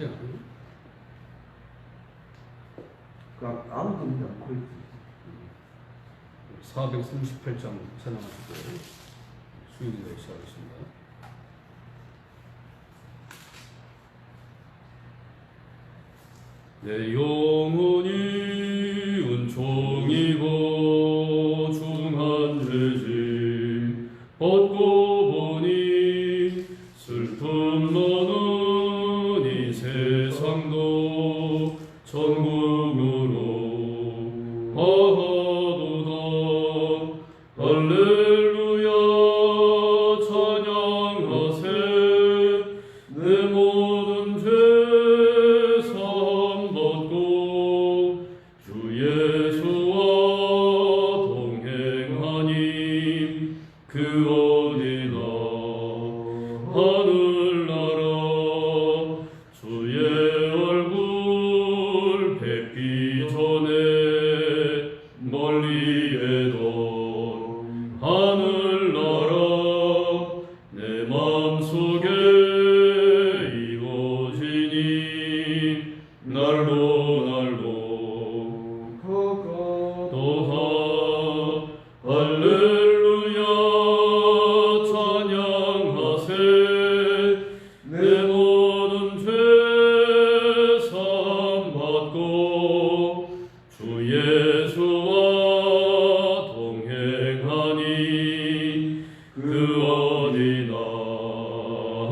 말이야. 아무도 없냐, 코이트. 438장 전화하시고 수요일에 시작하겠습니다. 내 영혼이 은총이고 중한 죄짐 벗고 보니 슬픔 많은 이 세상도 천국으로 가도다. 할렐루야 찬양하세. 내 모든 죄 사함받고 주 예수와 동행하니 그 어디나 하늘나라. 주의 얼굴 뵙기 전에 멀리에도 하늘나라 내 맘속에 이루어지니 날로 날로 도하. 할렐루야 찬양하세. 내 모든 죄 사함받고 주 예수와 동행하니 그 어디나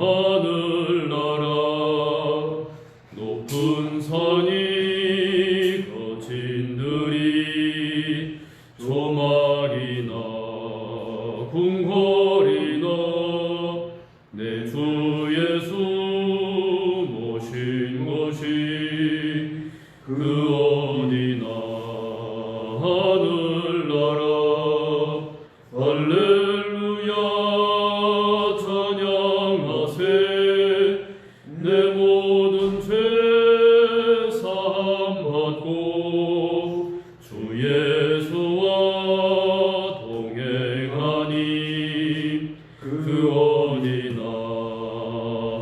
하늘나라. 높은 산이 거친들이 조막이나 궁궐이나 내 주 예수 모신 곳이 그 어디나 하늘나라. 할렐루야 찬양하세. 내 모든 죄 사함받고 주 예수와 동행하니 그 어디나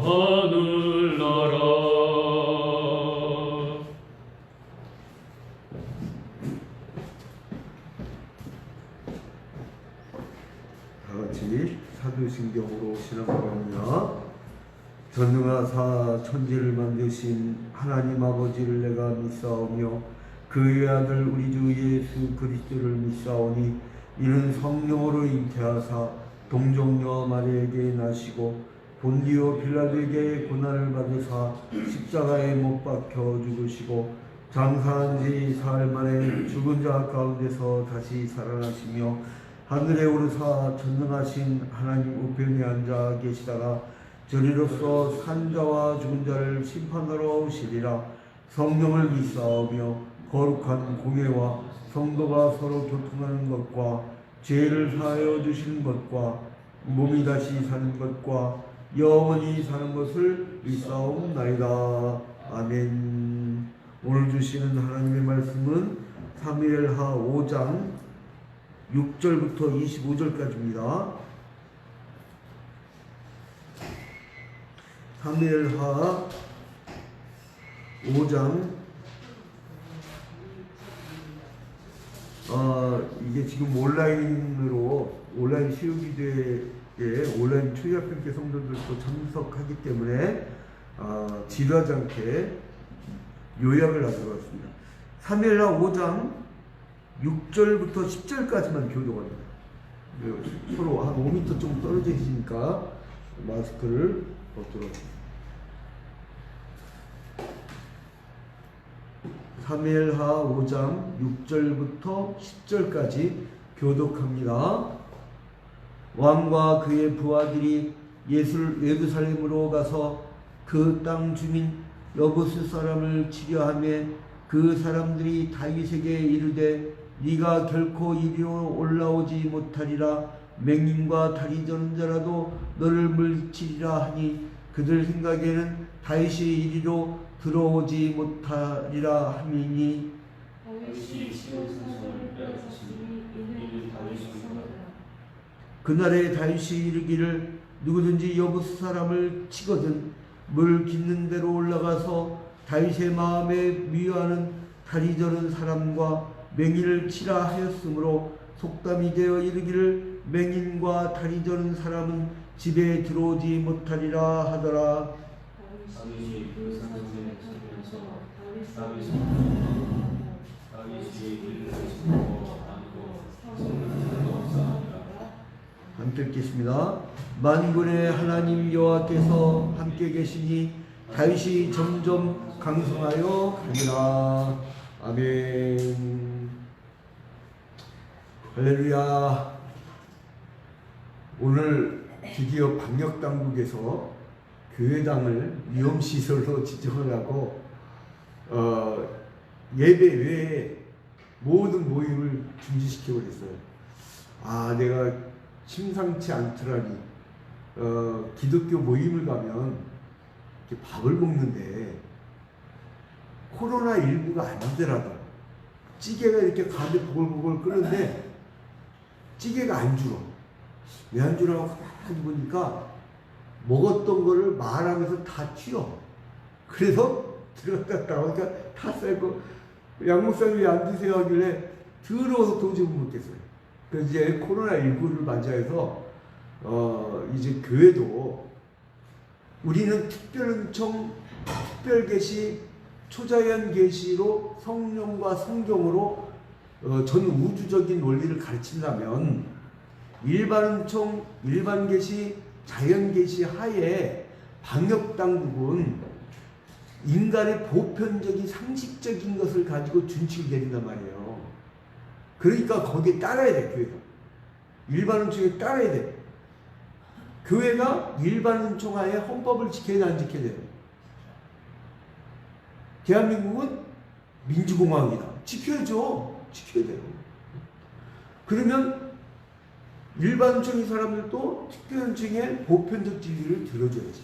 하늘나라. 다같이 사도신경으로 신앙합니다. 전능하사 천지를 만드신 하나님 아버지를 내가 믿사오며 그의 아들 우리 주 예수 그리스도를 믿사오니 이는 성령으로 잉태하사 동정녀 마리아에게 나시고 본디오 빌라도에게 고난을 받으사 십자가에 못 박혀 죽으시고 장사한 지 사흘 만에 죽은 자 가운데서 다시 살아나시며 하늘에 오르사 전능하신 하나님 우편에 앉아 계시다가 저리로서 산 자와 죽은 자를 심판하러 오시리라. 성령을 믿사오며 거룩한 공예와 성도가 서로 교통하는 것과 죄를 사하여 주시는 것과 몸이 다시 사는 것과 영원히 사는 것을 믿사옵나이다. 아멘. 오늘 주시는 하나님의 말씀은 사무엘하 5장 6절부터 25절까지입니다. 사무엘하 5장 이게 지금 온라인 시우기대에 온라인 초대학교 성도들도 참석하기 때문에 지루하지 않게 요약을 하도록 하겠습니다. 사무엘하 5장 6절부터 10절까지만 교독합니다. 서로 한 5m 정도 떨어져 있으니까 마스크를 벗도록 하겠습니다. 사무엘하 5장 6절부터 10절까지 교독합니다. 왕과 그의 부하들이 예루살렘으로 가서 그 땅 주민 여부스 사람을 치려하며 그 사람들이 다윗에게 이르되 네가 결코 이리로 올라오지 못하리라. 맹인과 다리 저는 자라도 너를 물리치리라 하니 그들 생각에는 다윗이 이리로 들어오지 못하리라 함이니 그날에 다윗이 이르기를 누구든지 여부스 사람을 치거든 물 깊는 데로 올라가서 다윗의 마음에 미워하는 다리 저는 사람과 맹인을 치라 하였으므로 속담이 되어 이르기를 맹인과 다리 저는 사람은 집에 들어오지 못하리라 하더라. 다윗이 그 산중에 찾으면서 다윗이 이를 짚고 안고 성문으로 쌓았다. 함께 읽겠습니다. 만군의 하나님 여호와께서 함께 계시니 다윗이 점점 강성하여 가니라. 아멘. 할렐루야. 오늘 드디어 방역당국에서 교회당을 위험시설로 지정을 하고 예배 외에 모든 모임을 중지시켜버렸어요. 아, 내가 심상치 않더라니. 기독교 모임을 가면 이렇게 밥을 먹는데 코로나19가 아니더라도 찌개가 이렇게 가운데 보글보글 끓는데 찌개가 안 줄어. 왜 안 줄어? 가만히 보니까 먹었던 거를 말하면서 다 튀어. 그래서 들어갔다 나오니까 다 쌀고 양목사님이 안 드세요 하길래 더러워서 도저히 못 먹겠어요. 그래서 이제 코로나19를 맞이해서 이제 교회도 우리는 특별은총, 특별계시, 초자연 계시로 성령과 성경으로 전 우주적인 원리를 가르친다면 일반은총, 일반계시, 자연계시 하에 방역당국은 인간의 보편적인 상식적인 것을 가지고 준칙을 내린단 말이에요. 그러니까 거기에 따라야 돼, 교회가. 일반은총에 따라야 돼. 교회가 일반은총 하에 헌법을 지켜야 돼, 안 지켜야 돼? 대한민국은 민주공화국이다. 지켜야죠. 지켜야 돼요. 그러면 일반은총인 사람들도 특별은총의 보편적 진리를 들어줘야지.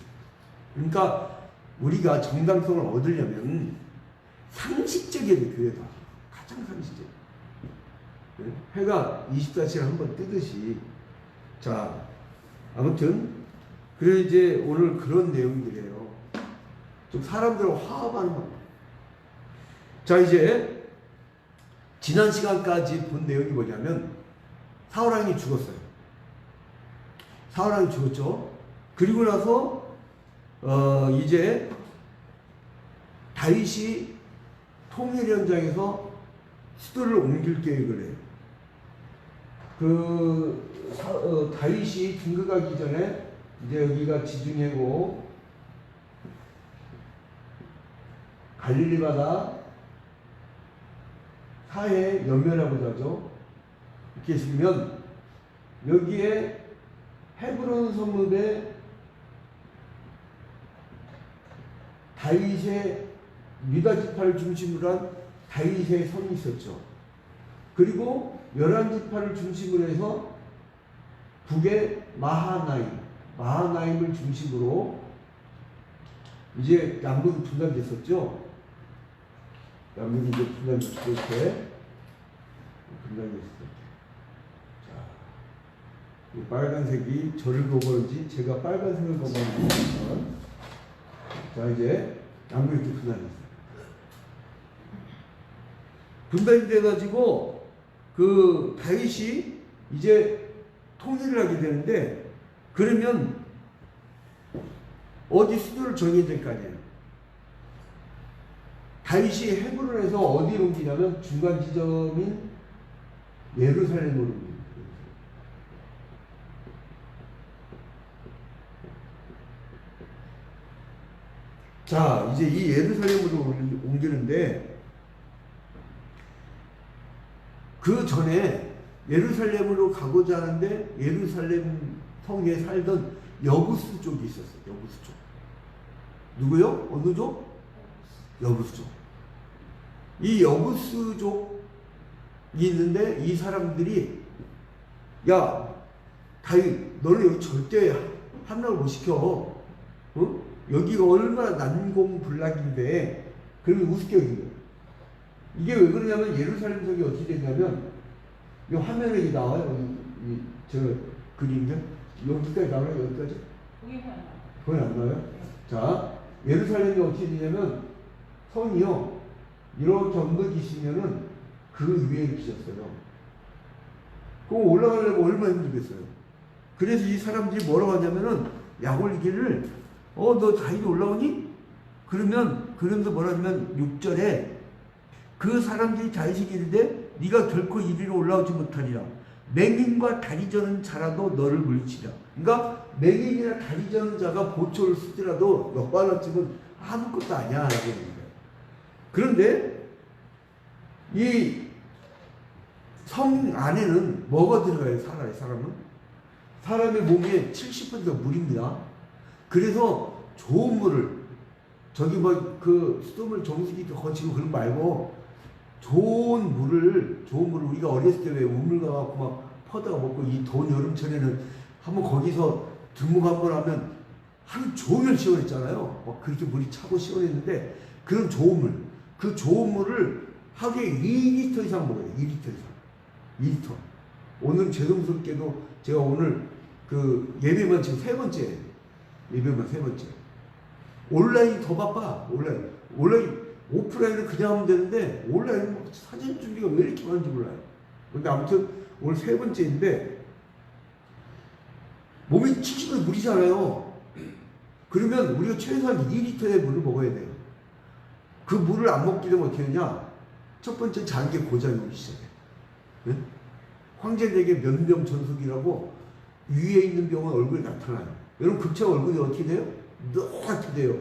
그러니까 우리가 정당성을 얻으려면 상식적이어야 돼, 교회가. 가장 상식적. 해가 24시간 한번 뜨듯이. 자, 아무튼 그래 이제 오늘 그런 내용들이에요. 좀 사람들하고 화합하는 것. 자, 이제 지난 시간까지 본 내용이 뭐냐면 사울왕이 죽었어요. 사울왕이 죽었죠. 그리고 나서 이제 다윗이 통일 현장에서 수도를 옮길 계획을 해요. 다윗이 등극하기 전에 이제 여기가 지중해고 갈릴리 바다 사해 연면하고자 하죠. 이렇게 있으면 여기에 헤브론 성읍에 다윗의 유다 지파를 중심으로 한 다윗의 성이 있었죠. 그리고 11지파를 중심으로 해서 북의 마하나임을 중심으로 이제 남북이 분단됐었죠. 남북이 이제 분단됐을 때 분단됐을 때. 자, 이 빨간색이 저를 보고인지 제가 빨간색을 보고인지. 자, 이제 남북이 분단됐어요. 분단이 돼가지고 그 다윗이 이제 통일을 하게 되는데, 그러면 어디 수도를 정해야 될 거 아니에요. 다윗이 헤브론에서 어디로 옮기냐면 중간 지점인 예루살렘으로 옮깁니다. 자, 이제 이 예루살렘으로 옮기는데 그 전에 예루살렘으로 가고자 하는데 예루살렘 성에 살던 여부수 족이 있었어요. 여부수 족. 누구요? 어느 족? 여부수 족. 이 여부수 족이 있는데 이 사람들이 야, 다윗 너는 여기 절대 함락을 못 시켜. 응? 여기가 얼마나 난공불락인데 그러면 우습게 여긴 거예요. 이게 왜 그러냐면 예루살렘 성이 어떻게 됐냐면 이 화면에 나와요. 저 그림들 여기까지 나와요. 여기까지? 거의 안 나와요. 자, 예루살렘이 어떻게 되냐면 성이요 이렇게 언덕이 있으면은 그 위에 이렇게 졌어요. 그럼 올라가려면 얼마나 힘들겠어요. 그래서 이 사람들이 뭐라고 하냐면은 약 올리기를 너 자기리 올라오니? 그러면서 뭐라 하냐면 6절에 그 사람들이 자의식이 이르되 네가 결코 이리로 올라오지 못하리라. 맹인과 다리 저는 자라도 너를 물리치라. 그러니까 맹인이나 다리 저는 자가 보초를 쓰더라도 너 하나쯤은 아무것도 아니야 라고 하는 거예요. 그런데 이 성 안에는 뭐가 들어가요? 사람은? 사람의 몸의 70%가 물입니다. 그래서 좋은 물을 저기 그 수돗물 정수기 거치고 그런 거 말고 좋은 물을 우리가 어렸을 때 왜 우물 가갖고 막 퍼다가 먹고 이 더운 여름철에는 한번 거기서 등목 한번 하면 하루 종일 시원했잖아요. 막 그렇게 물이 차고 시원했는데 그런 좋은 물, 그 좋은 물을 하루에 2리터 이상 먹어요. 2리터 이상. 2리터. 오늘 죄송스럽게도 제가 오늘 그 예배만 지금 3번째. 예배만 3번째. 온라인 더 바빠. 온라인 오프라인은 그냥 하면 되는데 온라인 사진 준비가 왜 이렇게 많은지 몰라요. 근데 아무튼 오늘 3번째인데 몸이 70% 물이잖아요. 그러면 우리가 최소한 2리터의 물을 먹어야 돼요. 그 물을 안 먹게 되면 어떻게 되냐? 첫 번째 장기 고장이 오기 시작해. 네? 황제에게 면병전속이라고 위에 있는 병은 얼굴에 나타나요. 여러분 급체가 얼굴이 어떻게 돼요? 노랗게 돼요.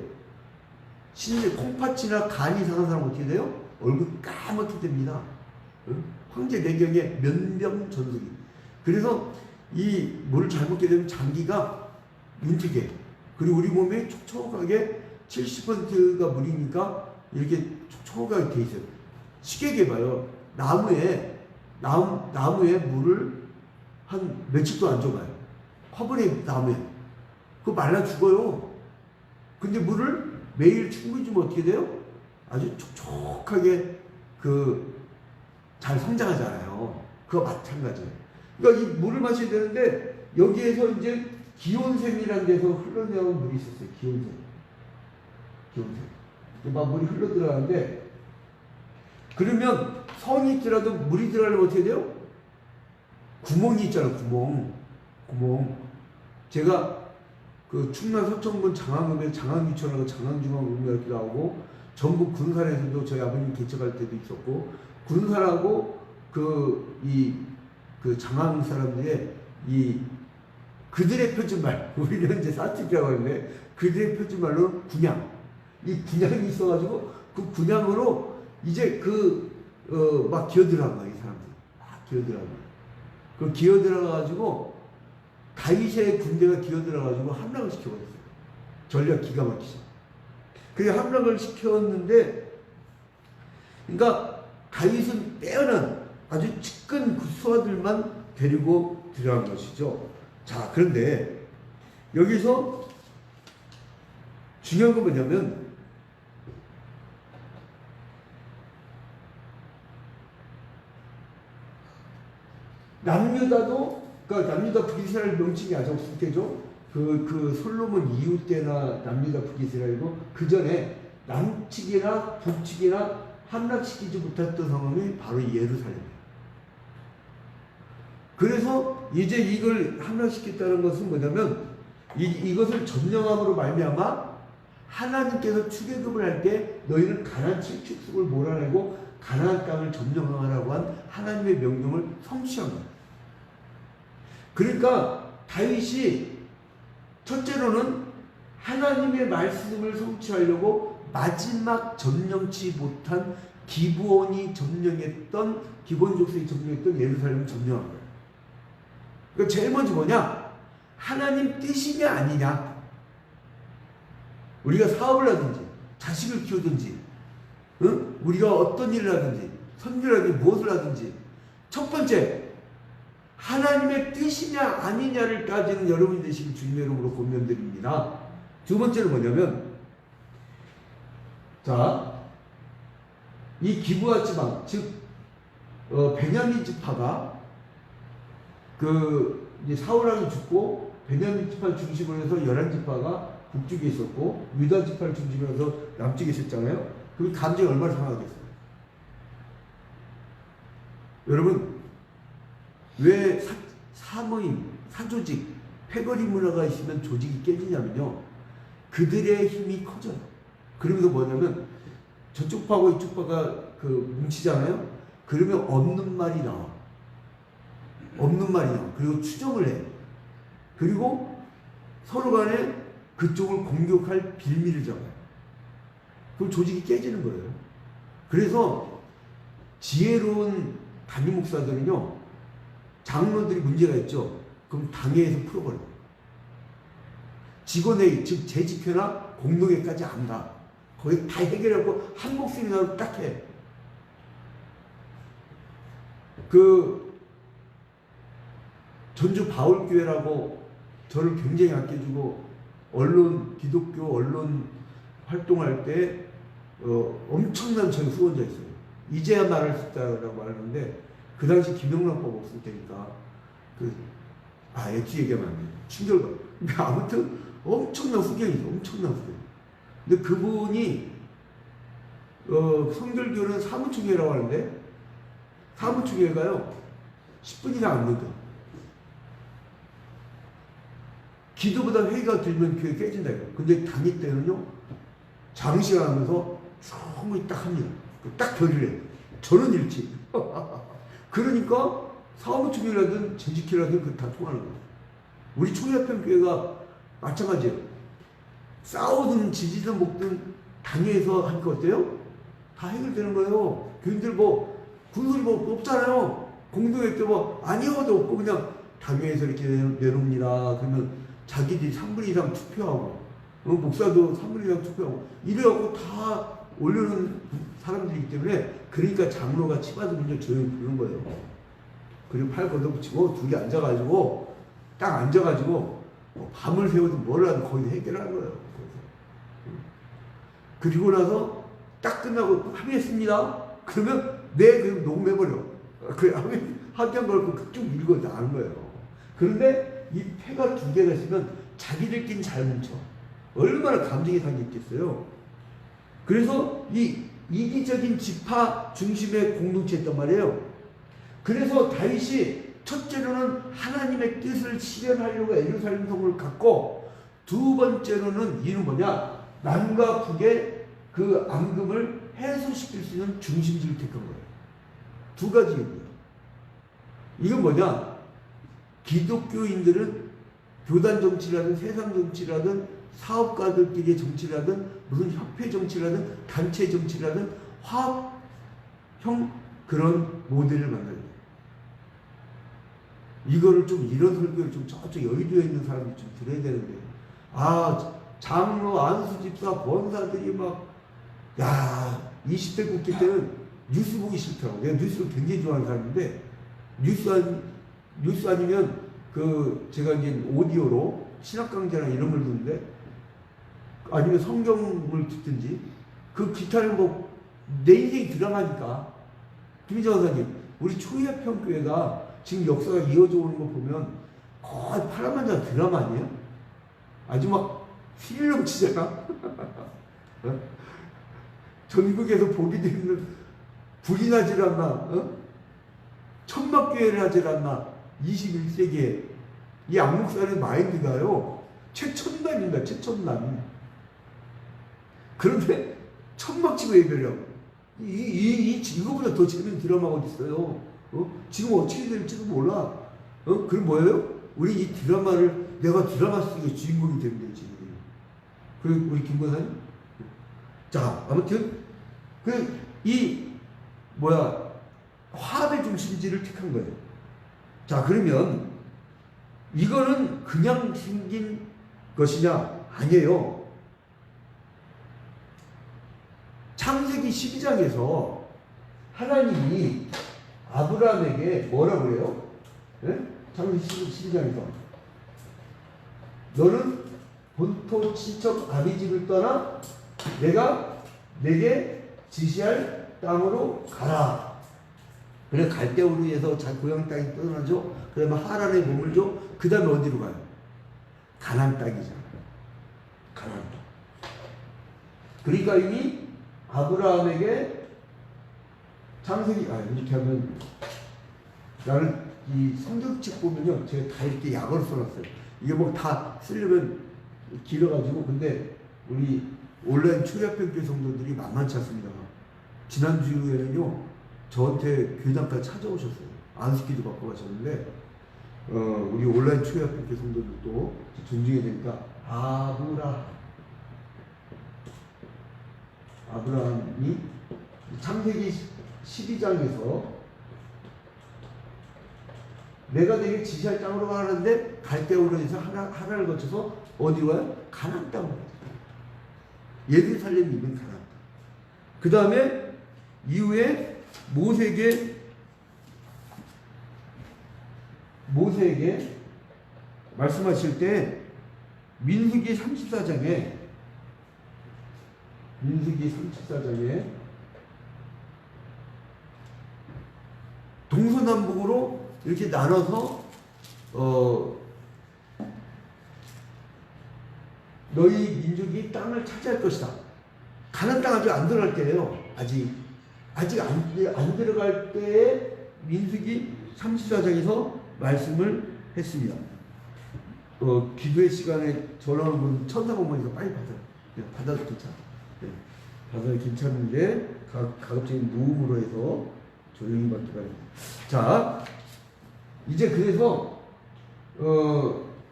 심지어 콩팥이나 간이 상한 사람 어떻게 돼요? 얼굴 까맣게 됩니다. 황제 내경의 면병전속이. 그래서 이 물을 잘 먹게 되면 장기가 윤택해. 그리고 우리 몸에 촉촉하게 70%가 물이니까 이렇게 촉촉하게 돼 있어요. 쉽게 얘기해봐요. 나무에 물을 한 며칠도 안 줘봐요. 화분에 나무에. 그거 말라 죽어요. 근데 물을 매일 충분히 주면 어떻게 돼요? 아주 촉촉하게 잘 성장하잖아요. 그거 마찬가지예요. 그러니까 이 물을 마셔야 되는데 여기에서 이제 기온샘이라는 데서 흘러내려온 물이 있었어요. 기온샘. 막 물이 흘러 들어가는데 그러면 성이 있더라도 물이 들어가려면 어떻게 돼요? 구멍이 있잖아요. 구멍. 제가 그 충남 서천군 장항읍에 장항유치원하고 장항중앙읍에 이렇게 나오고 전북 군산에서도 저희 아버님 개척할 때도 있었고 군산하고 그 장항 사람들의 그들의 표준말 우리는 이제 사투리라고 하는데 그들의 표준말로 군양 이 군양이 있어가지고 그 군양으로 이제 막 기어들어간 거야 이 사람들 막 기어들어간 거야. 그 기어들어가지고 다윗의 군대가 기어들어가지고 함락을 시켜버렸어요. 전략 기가 막히죠. 그게 함락을 시켰는데, 그러니까 다윗은 빼어난 아주 측근 수하들만 데리고 들어간 것이죠. 자, 그런데 여기서 중요한 건 뭐냐면 남유다도 그러니까 남유다 북이스라엘 명칭이 아주 익숙해져. 그 솔로몬 이후 때나 남유다 북이스라엘이고 그 전에 남측이나 북측이나 함락시키지 못했던 성읍이 바로 예루살렘이에요. 그래서 이제 이걸 함락시켰다는 것은 뭐냐면 이것을 점령함으로 말미암아 하나님께서 출애굽을 할 때 너희는 가나안 7축을 몰아내고 가나안 땅을 점령하라고 한 하나님의 명령을 성취한 거예요. 그러니까 다윗이 첫째로는 하나님의 말씀을 성취하려고 마지막 점령치 못한 기브온이 점령했던 기브온 족속이 점령했던 예루살렘을 점령한 거예요. 그러니까 제일 먼저 뭐냐? 하나님 뜻이냐 아니냐? 우리가 사업을 하든지 자식을 키우든지 우리가 어떤 일을 하든지 선교를 하든지 무엇을 하든지 첫 번째 하나님의 뜻이냐 아니냐를 따지는 여러분이 되시길 주님의 이름으로 권면드립니다. 두 번째는 뭐냐면 자, 이 기브아 지방 즉 베냐민 지파가 이제 사울 왕이 죽고 베냐민 지파를 중심으로 해서 11지파가 북쪽에 있었고 유다 지파를 중심으로 해서 남쪽에 있었잖아요. 그럼 감정이 얼마나 상하겠어요. 여러분 왜 사모임, 사조직, 패거리 문화가 있으면 조직이 깨지냐면요. 그들의 힘이 커져요. 그러면서 뭐냐면 저쪽 파고 이쪽 파가 그 뭉치잖아요. 그러면 없는 말이 나와. 없는 말이 나와. 그리고 추정을 해. 그리고 서로 간에 그쪽을 공격할 빌미를 잡아요. 그럼 조직이 깨지는 거예요. 그래서 지혜로운 담임 목사들은요. 장로들이 문제가 있죠. 그럼 당회에서 풀어버려요. 직원회의, 즉 재직회나 공동회까지 안 가. 거의 다 해결하고 한 목소리로 딱 해. 그 전주 바울교회라고 저를 굉장히 아껴주고 언론, 기독교 언론 활동할 때 엄청난 저희 후원자 있어요. 이제야 말할 수 있다라고 말하는데 그 당시 김영란법 없을 때니까 엑지 얘기하면 안 돼. 충격을 받아. 아무튼 엄청난 후견이죠. 엄청난 후견. 근데 그분이 성결교는 사무총회라고 하는데 사무총회가요 10분 이상 안 늦어. 기도보다 회의가 길면 교회 깨진다 이거. 근데 당일 때는요 장시간 하면서 충분히 딱 합니다. 딱 결의를 해. 저는 일치. 그러니까 사무총회라든 재직회라든 그 다 통하는 거예요. 우리 총회합평교회가 마찬가지예요. 싸우든 지지든 먹든 당회에서 하니까 어때요? 다 해결되는 거예요. 교인들 뭐 군소리 뭐 없잖아요. 공동회 때 뭐 아니어도 없고 그냥 당회에서 이렇게 내놓습니다. 그러면 자기들이 3분 이상 투표하고 목사도 3분 이상 투표하고 이래갖고 다 올려놓은 사람들이기 때문에 그러니까 장로가 치받으면 조용히 부르는 거예요. 그리고 팔 걷어붙이고 둘이 앉아가지고 딱 앉아가지고 뭐 밤을 새우든 뭘 하든 거의 해결하는 거예요. 그리고 나서 딱 끝나고 합의했습니다. 그러면 그럼 녹음해버려. 그래 합의한 걸 그쪽 밀고 나가는 거예요. 그런데 이 패가 두 개가 있으면 자기들끼리 잘 뭉쳐. 얼마나 감정이 상했겠어요. 그래서 이 이기적인 지파 중심의 공동체였단 말이에요. 그래서 다윗이 첫째로는 하나님의 뜻을 실현하려고 예루살렘 성을 갖고 두 번째로는 이는 뭐냐? 남과 북의 그 앙금을 해소시킬 수 있는 중심지를 택한 거예요. 두 가지예요. 이건 뭐냐? 기독교인들은 교단 정치라든 세상 정치라든 사업가들끼리의 정치라든 무슨 협회 정치라든 단체 정치라든 화합형 그런 모델을 만들어야 돼요. 이거를 좀 이런 설교를 좀 저쪽 여의도에 있는 사람이 좀 들어야 되는데 장로, 안수 집사, 권사들이 막 20대 국회 때는 뉴스 보기 싫더라고. 내가 뉴스를 굉장히 좋아하는 사람인데 뉴스 아니면 제가 이제 오디오로 신학 강좌나 이런 걸 듣는데 아니면 성경을 듣든지 그 기타를 내 인생이 드라마니까. 김희정 원사님, 우리 초회평교회가 지금 역사가 이어져 오는 거 보면 거의 파란만장 드라마 아니에요? 아주 막 휘를 넘치잖아. 전국에서 보기 드리는 불이 나질 않나? 천막교회를 하질 않나? 21세기에 이 안목사의 마인드가요 최첨단입니다. 최첨단. 그런데 천막치고 예배라고. 이거보다 더 재밌는 드라마가 어디 있어요? 지금 어떻게 될지도 몰라. 그럼 뭐예요? 우리 이 드라마를 내가 드라마 속의 주인공이 되면 되지. 그리고 우리 김 권사님. 자, 아무튼 화합의 중심지를 택한 거예요. 자, 그러면 이거는 그냥 생긴 것이냐? 아니에요. 창세기 12장에서 하나님이 아브라함에게 뭐라고 그래요? 네? 창세기 12장에서 너는 본토 친척 아비 집을 떠나 내가 내게 지시할 땅으로 가라. 그래 갈대우르에서 자기 고향 땅에 떠나죠. 그 다음에 하란에 머물죠. 그 다음에 어디로 가요? 가나안 땅이잖아. 가나안 땅. 그러니까 이미 아브라함에게 창세기 이렇게 하면 나는 이 성경책 보면요 제가 다 이렇게 약으로 써놨어요. 이게 뭐 다 쓰려면 길어가지고 근데 우리 온라인 초대학교 성도들이 만만치 않습니다. 지난주에는요 저한테 교장까지 찾아오셨어요. 안수기도 받고 가셨는데 우리 온라인 초대학교 성도들도 존중해야 되니까 아브라함이 창세기 12장에서 내가 내게 지시할 땅으로 가는데 갈대오른에서 하나를 거쳐서 어디로 가요? 가나안 땅으로 가요. 예루살렘이 있는 가나안 땅. 그 다음에 이후에 모세에게 말씀하실 때 민수기 34장에 동서남북으로 이렇게 나눠서 너희 민족이 땅을 차지할 것이다. 가나안 땅 아직 안 들어갈 때예요. 아직 안 들어갈 때에 민수기 34장에서 말씀을 했습니다. 기도의 시간에 전화 오는 분 천사 공무원에서 빨리 받아도 괜찮아. 받아도 괜찮은데 가급적인 무음으로 해서 조용히 받기 바랍니다. 자, 이제 그래서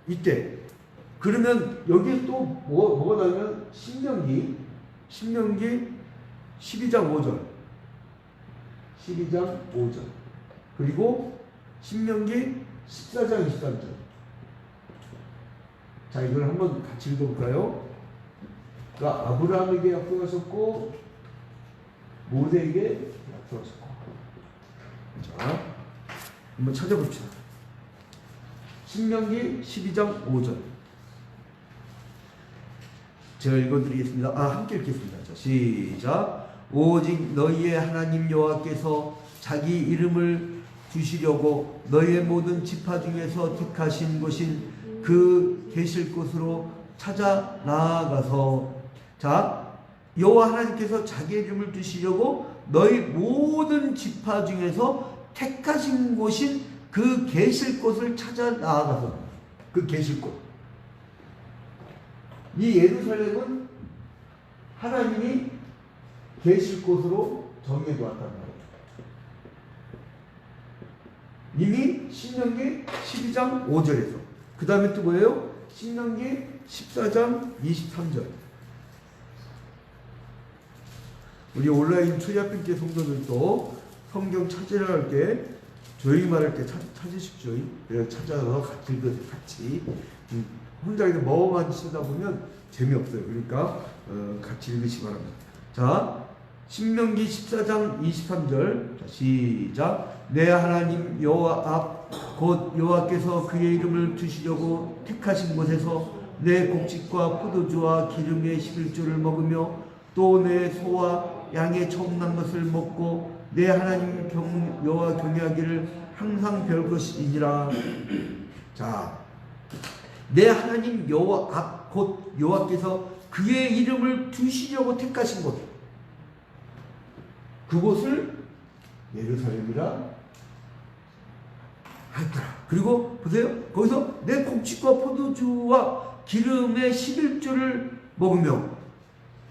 이때 그러면 여기에 또 뭐가 나오면 신명기 12장 5절 그리고 신명기 14장 23절. 자, 이걸 한번 같이 읽어볼까요? 그러니까 아브라함에게 약속하셨고 모세에게 약속하셨고. 자, 한번 찾아봅시다. 신명기 12장 5절. 제가 읽어드리겠습니다. 함께 읽겠습니다. 자, 시작. 오직 너희의 하나님 여호와께서 자기 이름을 두시려고 너희의 모든 지파 중에서 택하신 곳인 그 계실 곳으로 찾아 나아가서. 자, 여호와 하나님께서 자기 이름을 두시려고 너희 모든 지파 중에서 택하신 곳인 그 계실 곳을 찾아 나아가서. 그 계실 곳. 이 예루살렘은 하나님이 계실 곳으로 정해 놓았단 말이에요. 이미 신명기 12장 5절에서. 그 다음에 또 뭐예요? 신명기 14장 23절. 우리 온라인 초대학교 성도들도 성경 찾으러 갈 때 조용히 말할 때 찾으십시오. 그래서 찾아서 같이 읽으세요. 같이. 혼자 이렇게 뭐만 쓰다 보면 재미없어요. 그러니까 같이 읽으시기 바랍니다. 자, 신명기 14장 23절. 자, 시작. 내 하나님 여호와 앞 곧 여호와께서 그의 이름을 두시려고 택하신 곳에서 내 곡식과 포도주와 기름의 11조를 먹으며 또 내 소와 양의 처음 난 것을 먹고 내 하나님 여호와 경외하기를 항상 별 것이니라. 자, 내 하나님 여호와 앞 곧 여호와께서 그의 이름을 두시려고 택하신 곳, 그곳을 예루살렘이라 하더라. 그리고 보세요. 거기서 내 곡식과 포도주와 기름의 11조를 먹으며.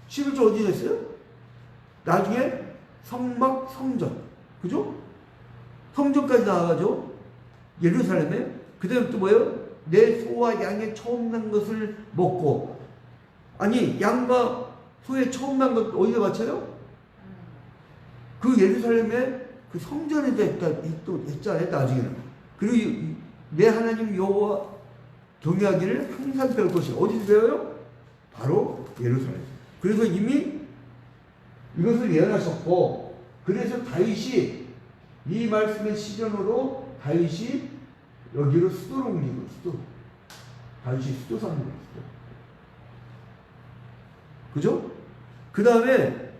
11조 어디 있어요? 나중에 성막 성전, 그죠? 성전까지 나와가죠. 예루살렘에. 그 다음에 또 뭐예요? 내 소와 양의 처음 난 것을 먹고. 아니, 양과 소의 처음 난 것 어디에 바쳐요? 그 예루살렘에 그 성전에도 했잖아요, 나중에는. 그리고 내 하나님 여호와 경외하기를 항상 배울 것이. 어디서 배워요? 바로 예루살렘. 그래서 이미 이것을 예언하셨고, 그래서 다윗이 이 말씀의 시전으로 다윗이 여기로 수도로 옮긴 거예요. 수도. 다윗이 수도 삼는 거예요. 수도. 그죠? 그 다음에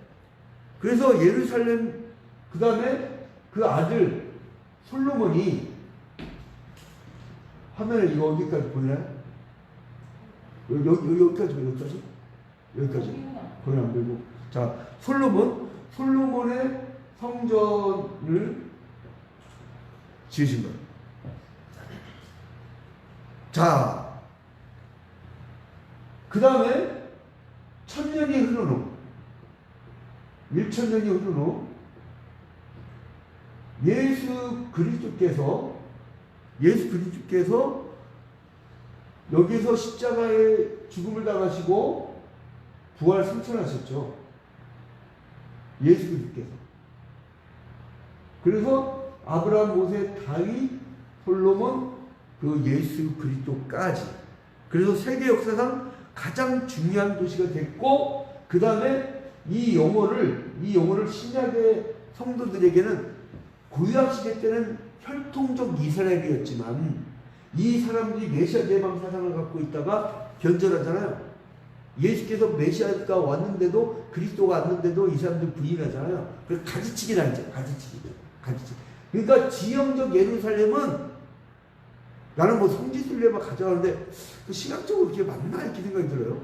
그래서 예루살렘, 그 다음에 그 아들 솔로몬이, 화면에 이거 어디까지 보이나요? 여기까지. 거의 안 되고. 자, 솔로몬의 성전을 지으신 거예요. 자, 그 다음에 1000년이 흐른 후, 1000년이 흐른 후, 예수 그리스도께서 여기서 십자가에 죽음을 당하시고 부활 승천하셨죠. 예수 그리스도께서. 그래서 아브라함, 모세, 다윗, 솔로몬, 그 예수 그리스도까지. 그래서 세계 역사상 가장 중요한 도시가 됐고, 그 다음에 이 용어를 신약의 성도들에게는 구약 시대 때는 혈통적 이스라엘이었지만 이 사람들이 메시아 대방 사상을 갖고 있다가 변절하잖아요. 예수께서 메시아가 왔는데도, 그리스도가 왔는데도 이 사람들 부인하잖아요. 그래서 가지치기 나죠. 가지치기. 그러니까 지형적 예루살렘은 나는 뭐 성지순례만 가져가는데 그 시각적으로 그렇게 맞나 이렇게 생각이 들어요.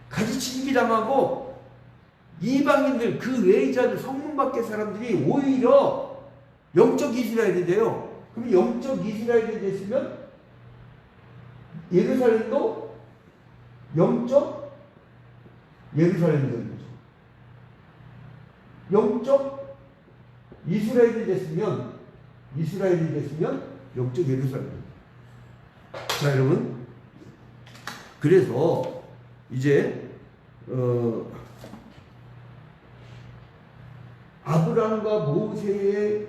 가지치기 당하고 이방인들, 그 외자들, 성문 밖의 사람들이 오히려 영적 이스라엘이 돼요. 그럼 영적 이스라엘이 됐으면 예루살렘도 영적 예루살렘이 되는 거죠. 영적 이스라엘이 됐으면 영적 예루살렘입니다. 자, 여러분, 그래서 이제 아브라함과 모세의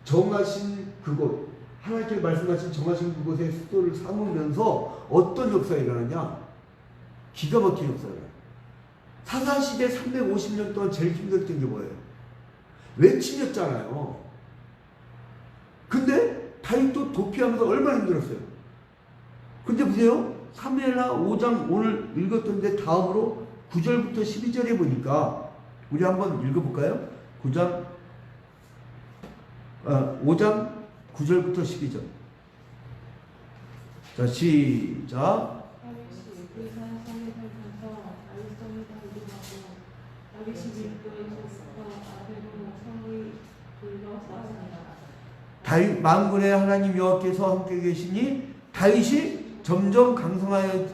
정하신 그곳, 하나님께서 말씀하신 정하신 그곳에 수도를 삼으면서 어떤 역사가 일어나냐? 기가 막힌 역사가 일어나요. 사사시대 350년 동안 제일 힘들었던 게 뭐예요? 외침이었잖아요. 근데 다윗도 도피하면서 얼마나 힘들었어요. 근데 보세요. 사무엘하 5장 오늘 읽었던데 다음으로 9절부터 12절에 보니까 우리 한번 읽어볼까요? 5장 9절부터 12절. 자, 시작. 다윗 만군의 하나님 여호와께서 함께 계시니 다윗이 점점 강성하여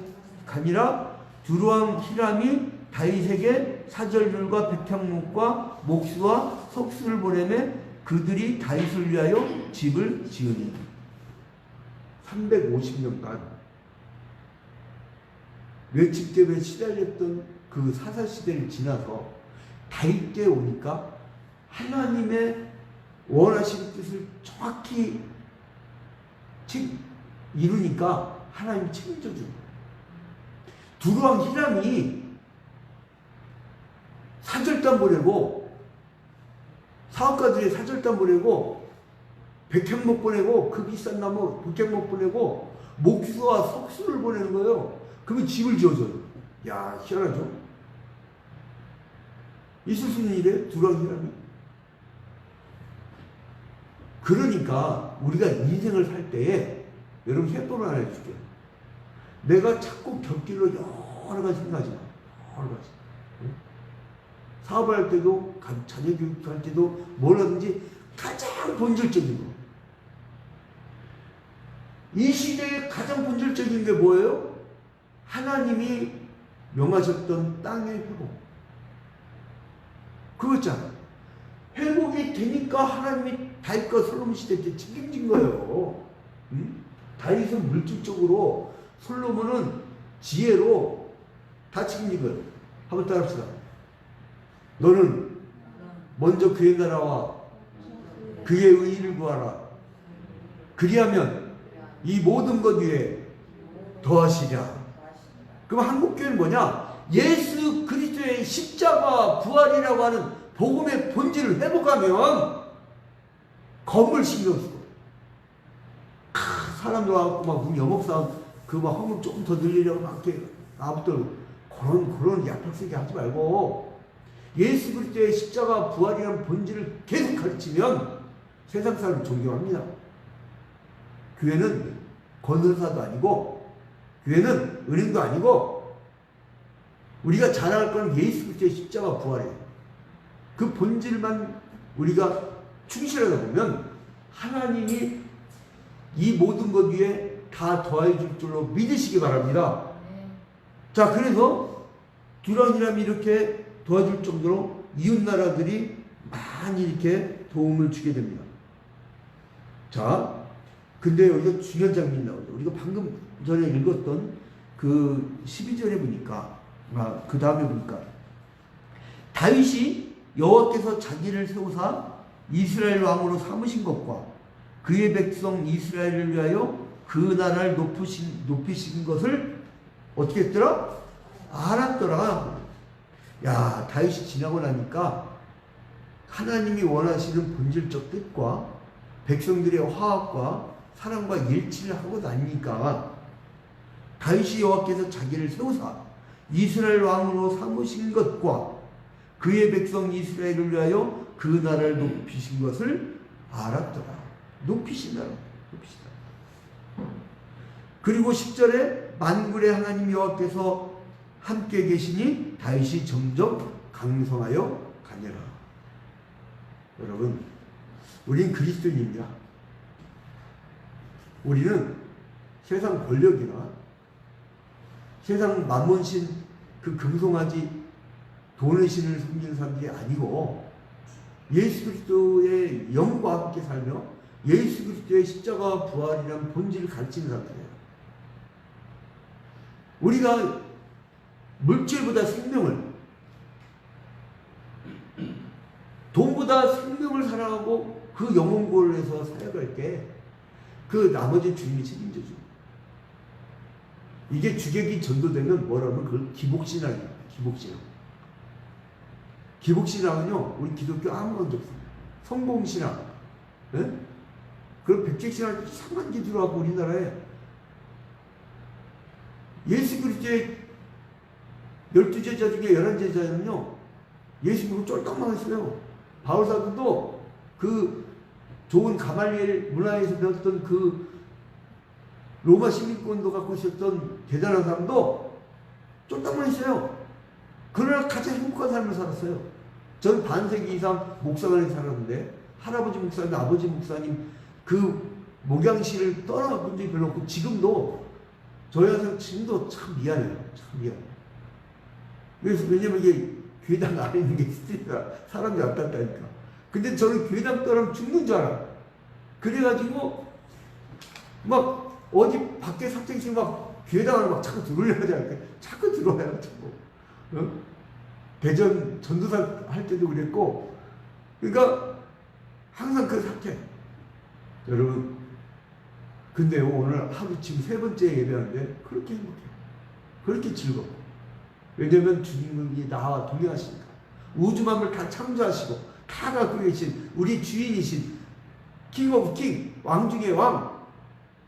가니라. 두루왕 히람이 다윗에게 사절률과 백향목과 목수와 석수를 보내매 그들이 다윗을 위하여 집을 지으니. 350년간 외침 때문에 시달렸던 그 사사시대를 지나서 다윗 때 오니까 하나님의 원하시는 뜻을 정확히 이루니까 하나님이 책임져 주는 거예요. 두루왕 히람이 사절단 보내고, 사업가들이 사절단 보내고, 백향목 보내고, 그 비싼 나무 백향목 보내고, 목수와 석수를 보내는 거예요. 그러면 집을 지어줘요. 야, 희한하죠? 있을 수 있는 일에 두루왕 히람이. 그러니까 우리가 인생을 살 때에, 여러분 해법을 하나 해줄게요. 내가 자꾸 곁길로 여러 가지 생각하지 마. 여러 가지. 사업할 때도, 자녀 교육할 때도, 뭘 하든지 가장 본질적인 거. 이 시대의 가장 본질적인 게 뭐예요? 하나님이 명하셨던 땅의 회복. 그거잖아. 회복이 되니까 하나님이 다윗과 솔로몬 시대 때 책임진 거예요. 응? 다윗은 물질적으로, 솔로몬은 지혜로 다 책임진 거예요. 한번 따라합시다. 너는 먼저 그의 나라와 그의 의의를 구하라. 그리하면 이 모든 것 위에 더하시랴. 그럼 한국교회는 뭐냐? 예수 그리스도의 십자가 부활이라고 하는 복음의 본질을 회복하면 건물 신경 쓰고, 사람들 와갖고 막 우리 영업사원 그 막 헌금 조금 더 늘리려고 막 이렇게 나부터 그런 약속쓰기 하지 말고 예수 그리스도의 십자가 부활이라는 본질을 계속 가르치면 세상 사람을 존경합니다. 교회는 건설사도 아니고 교회는 은행도 아니고 우리가 자랑할 건 예수 그리스도의 십자가 부활이에요. 그 본질만 우리가 충실하다 보면 하나님이 이 모든 것 위에 다 더해 줄 줄로 믿으시기 바랍니다. 자, 그래서 두란이람이 이렇게 도와줄 정도로 이웃 나라들이 많이 이렇게 도움을 주게 됩니다. 자, 근데 여기서 중요한 장면이 나오죠. 우리가 방금 전에 읽었던 그 12절에 보니까, 그 다음에 보니까, 다윗이 여호와께서 자기를 세우사 이스라엘 왕으로 삼으신 것과 그의 백성 이스라엘을 위하여 그 나라를 높이신 것을 어떻게 했더라? 알았더라. 야, 다윗이 지나고 나니까 하나님이 원하시는 본질적 뜻과 백성들의 화합과 사랑과 일치를 하고 나니까 다윗이 여호와께서 자기를 세우사 이스라엘 왕으로 삼으신 것과 그의 백성 이스라엘을 위하여 그 나라를 높이신 것을 알았더라. 높이신다. 높이신다. 그리고 10절에 만군의 하나님 여호와께서 함께 계시니 다윗이 점점 강성하여 가니라. 여러분, 우린 그리스도인입니다. 우리는 세상 권력이나 세상 만몬신 그 금송아지 돈의 신을 섬기는 사람들이 아니고 예수 그리스도의 영과 함께 살며 예수 그리스도의 십자가 부활이라는 본질을 가르치는 사람들이에요. 우리가 물질보다 생명을, 돈보다 생명을 사랑하고 그 영혼구원을 위해서 살아갈 때 그 나머지 주님이 책임져 줍니다. 이게 주객이 전도되면 뭐라면 그걸 기복신앙입니다. 기복신앙. 기복신앙은요, 우리 기독교 아무 관계 없습니다. 성공신앙. 네? 그럼 백제신앙 이상한 게 들어가고 우리나라에 예수 그리스도의 12제자 중에 11제자는요, 예수 믿고 쫄딱만 했어요. 바울사도도 그 좋은 가말리엘 문화에서 배웠던 그 로마 시민권도 갖고 있었던 대단한 사람도 쫄딱만 했어요. 그러나 가장 행복한 삶을 살았어요. 전 반세기 이상 목사관에 살았는데 할아버지 목사님, 아버지 목사님 그 목양실을 떠나본 적이 별로 없고 지금도 저희 학생 지금도 참 미안해요. 참 미안해요. 그래서 왜냐면 이게 교회당 안에 있는 게 스트레스가 사람이 왔다니까. 근데 저는 교회당 떠나면 죽는 줄 알아. 그래가지고 막 어디 밖에 사택시 막 교회당 안에 막 자꾸 들어오려고 하지 않을까? 자꾸 들어와요. 자꾸. 어? 대전 전도사 할 때도 그랬고, 그러니까 항상 그 사태. 여러분, 근데요, 오늘 하루 지금 3번째 예배하는데 그렇게 행복해요. 그렇게 즐거워. 왜냐면 주님이 나와 동행하시니까. 우주 만물 다 창조하시고 다 갖고 계신 우리 주인이신 킹 오브 킹, 왕 중의 왕,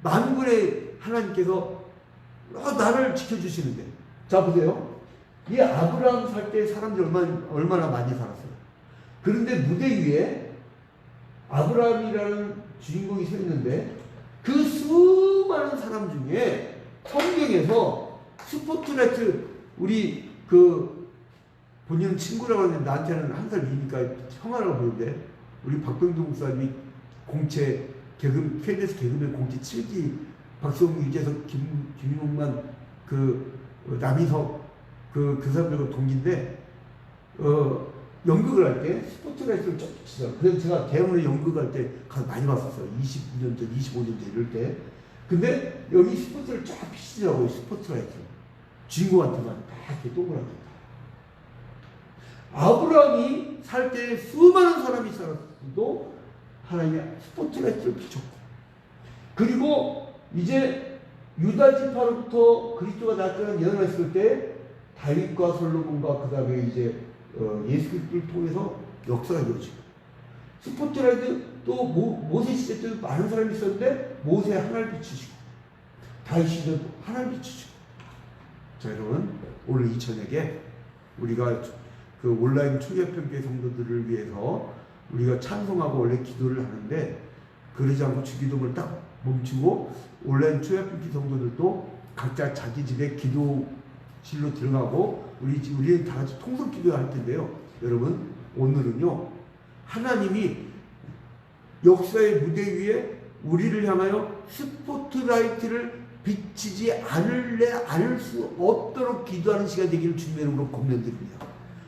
만군의 하나님께서 나를 지켜주시는데. 자, 보세요. 이 아브라함 살 때 사람들이 얼마나 많이 살았어요. 그런데 무대 위에 아브라함이라는 주인공이 서 있는데 그 수많은 사람 중에 성경에서 스포트라이트, 우리 그 본인은 친구라고 하는데 나한테는 한 살 위니까 형아라고 부르는데, 우리 박병두 목사님이 공채 개그, KBS 개그맨 공채 7기, 박성우, 유재석, 김용만, 그 남희석 그 사람들과 동기인데, 연극을 할 때 스포트라이트를 쫙 치더라고요. 그래서 제가 대학원에 연극할 때 가서 많이 봤었어요. 22년 전, 25년 전 이럴 때. 근데 여기 스포트를 쫙 비치더라고요. 스포트라이트. 주인공한테만 다 이렇게 동그랗게. 아브라함이 살 때 수많은 사람이 살았어도 하나님이 스포트라이트를 비췄고, 그리고 이제 유다 지파로부터 그리스도가 나타난 예언을 했을 때 다윗과 솔로몬과 그 다음에 이제 예수 그리스도를 통해서 역사가 이루어지고, 스포트라이트 또 모세 시대 때도 많은 사람이 있었는데 모세 하나를 비추시고, 다윗 시대도 하나를 비추시고. 자, 여러분, 오늘 이 저녁에 우리가 그 온라인 초대편교회 성도들을 위해서 우리가 찬송하고 원래 기도를 하는데, 그러지 않고 주기도문을 딱 멈추고 온라인 초대편교회 성도들도 각자 자기 집에 기도실로 들어가고 우리는 다 같이 통성 기도할 텐데요. 여러분 오늘은요 하나님이 역사의 무대 위에 우리를 향하여 스포트라이트를 비치지 않을 수 없도록 기도하는 시간 되기를 주님의 이름으로 권면드립니다.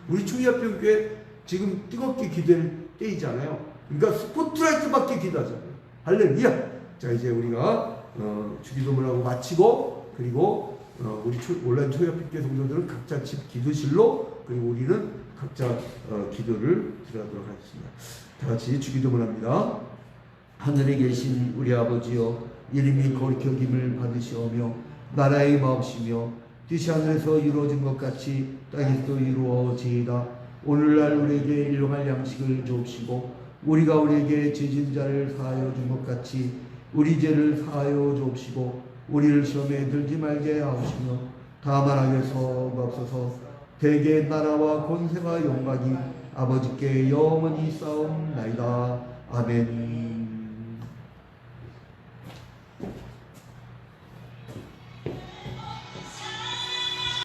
우리 충의합병교회 지금 뜨겁게 기도할 때이잖아요. 그러니까 스포트라이트밖에 기도하잖아요. 할렐루야. 자 이제 우리가 주기도문을 하고 마치고 그리고 우리 온라인 초협회 성도들은 각자 집 기도실로 그리고 우리는 각자 기도를 드리도록 하겠습니다. 다 같이 주기도문 합니다. 하늘에 계신 우리 아버지여 이름이 거룩히 여김을 받으시오며 나라의 마옵시며 뜻이 하늘에서 이루어진 것 같이 땅에서도 이루어지이다. 오늘날 우리에게 일용할 양식을 주옵시고 우리가 우리에게 죄진 자를 사하여 준 것 같이 우리 죄를 사하여 주옵시고 우리를 시험에 들지 말게 하옵시며 다만 악에서 없어서 대개 나라와 권세와 영광이 아버지께 영원히 싸움나이다. 아멘.